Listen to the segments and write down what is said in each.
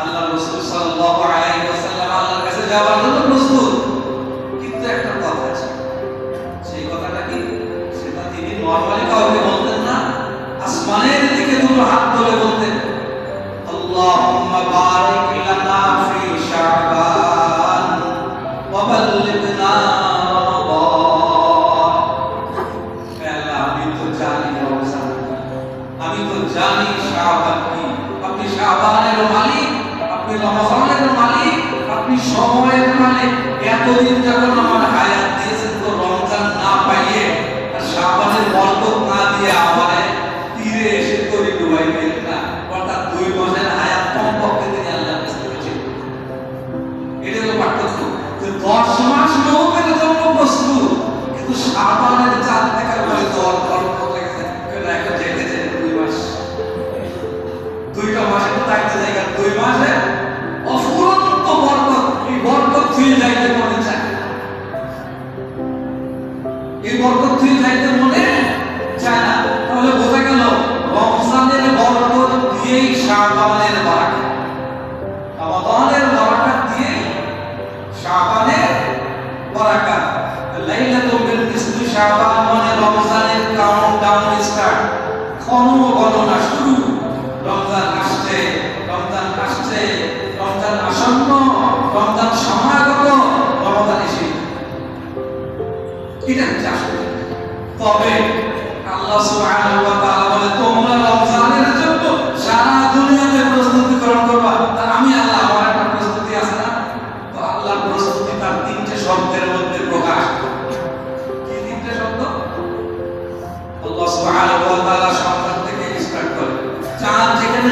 আল্লাহ রাসূল সাল্লাল্লাহু আলাইহি ওয়াসাল্লাম আল্লাহর কাছে যাওয়ার জন্য প্রস্তুত। কিন্তু একটা কথা আছে, সেই কথাটা কি? সেটা তিনি নরমালি কাউকে বলতেন না, আসমানের দিকে দুটো হাত তুলে বলতেন, আল্লাহুম্মা বারিক লানা ফি শাবান ওয়া বাল্লিগনা রমাদান। আল্লাহ, আমি তো জানি রমজান, আমি তো জানি শাবান কি, আপনি শাবানের মালিক, আপনি রমজানের মালিক, আপনি সময়ের মালিক। এতদিন যখন আমার হায়াত দিয়েছেন, তো রমজান না পাইয়ে আর শাবানের বরকত না দিয়ে আমারে তীরে এসে তরি ডুবাই দিলেন না। অর্থাৎ 2 মাসের হায়াত কমপক্ষে তিনি আল্লাহর কাছে পেয়েছেন। এটা হলো পার্থক্য। যে 10 মাস নৌকার জন্য প্রস্তুত, কিন্তু শাবানের চাঁদ দেখার পরে জ্বর বরকত লেগেছে, এখন যেতেছে 2 মাস, 2টা মাসে তো থাকতে জায়গা, 2 মাসে অফুরন্ত বরকত, এই বরকত ছুঁয়ে যাইতে মনে চায়, এই বরকত ছুঁয়ে যাইতে মনে চায় না। তাহলে বোঝা গেল রমজানের বরকত দিয়েই শাবানের বারাকাত, রমাদানের বারাকাত দিয়েই শাবানের বারাকাত। লাইলাতুল নিসফি শাবান মানে রমজানের কাউন্টডাউন স্টার্ট, গণনা শুরু। রমজান আসছে, রমজান আসছে, রমজান আসন্ন, রমজান সমাগত, রমজান এসে, এটা হচ্ছে আসলে। তবে আল্লাহ সুবহানাহু ওয়া তাআলা বলে, তোমরা রমজানের জন্য সারা দুনিয়াতে প্রস্তুতি গ্রহণ করবা। আর আমি আল্লাহ, আমার একটা প্রস্তুতি আছে না? তো আল্লাহর প্রস্তুতি তার 3টে শব্দের মধ্যে প্রকাশ। কি 3টে শব্দ? আল্লাহ সুবহানাহু ওয়া তাআলা সন্তান থেকে স্টার্ট করে, চাঁদ যেখানে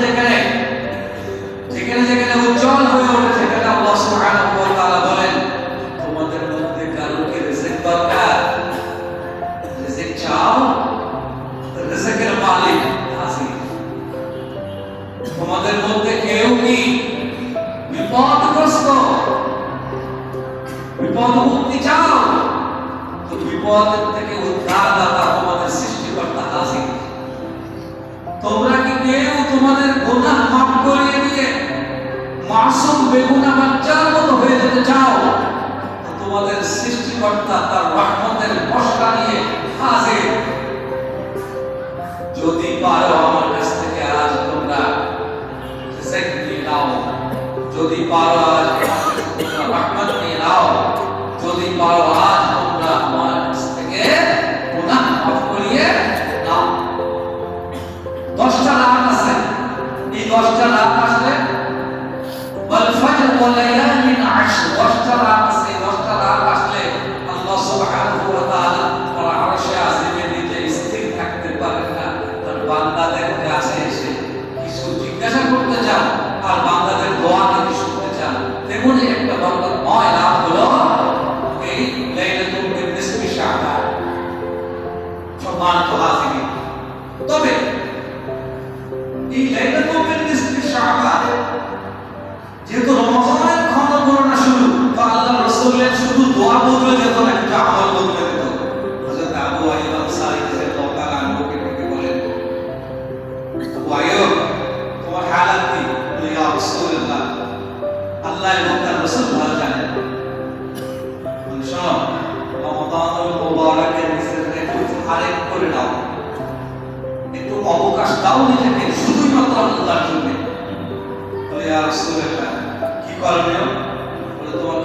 যেখানে উজ্জ্বল হয়ে ওঠে, সেখানে আল্লাহ সুবহানাহু ওয়া তাআলা বলেন, তোমাদের মধ্যে কারো কি রিজিক দরকার? রিজিক চাও, রিজিকের মালিক হাজির। তোমাদের মধ্যে কেউ কি বিপদগ্রস্ত, বিপদ মুক্তি চাও? তো বিপদের থেকে উদ্ধারদাতা তোমাদের সৃষ্টিকর্তা হাজির। তোমরা কি কেউ তোমাদের গুনাহ মাফ করিয়ে দিয়ে মাসুম বেগুনাহ বাচ্চার মতো হয়ে যেতে চাও? তো তোমাদের সৃষ্টিকর্তা তার রহমতের বর্ষা নিয়ে হাজির। যদি পারো আমার কাছ থেকে আজ তোমরা রিজিক নিয়ে নাও, যদি পারো আজ তোমরা রহমত নিয়ে নাও, যদি পারো আজ তোমরা আমার কাছ থেকে গুনাহ মাফ করিয়ে নাও। 10টা রাত আছে, এই 10টা রাত আসলে ওয়াল ফজর ওয়া লায়ালিন আশর, 10টা রাত আছে, 10টা রাত আসলে আল্লাহ সুবহানাহু ওয়া তাআলা তার আরশে আজিমের নিচে স্থির থাকতে পারেন না। তার বান্দাদের কাছে এসে কিছু জিজ্ঞাসা করতে চান আর বান্দাদের দোয়া যদি শুনতে চান, তেমনি একটা বরকতময় রাত হলো এই লাইলাতুল নিসফি শাবান। সম্মানিত হাজিরিন, তবে এই লাইলাতুল নিসফি শাবান যেহেতু রমজানের ক্ষণ গণনা শুরু, তো আল্লাহর রাসূলের শুধু দোয়া বদলে যেত না, কিন্তু আমল বদলে যেত। হযরত আবু আইয়ুব আনসারী রাদিয়াল্লাহু তাআলা আনহুকে বলেন, আবু আইয়ুব, তোমার হালাত কি? ইয়া রাসূলুল্লাহ, আল্লাহ এবং তার রাসূল ভালো জানেন। শোনো, রমাদানুল মুবারকের ভিতরে একটু আরেক করে নাও, একটু অবকাশ দাও নিজেকে শুধুই মাত্র আল্লাহর জন্য। ইয়া রাসূলুল্লাহ, কি করণীয়? বলে, তোমার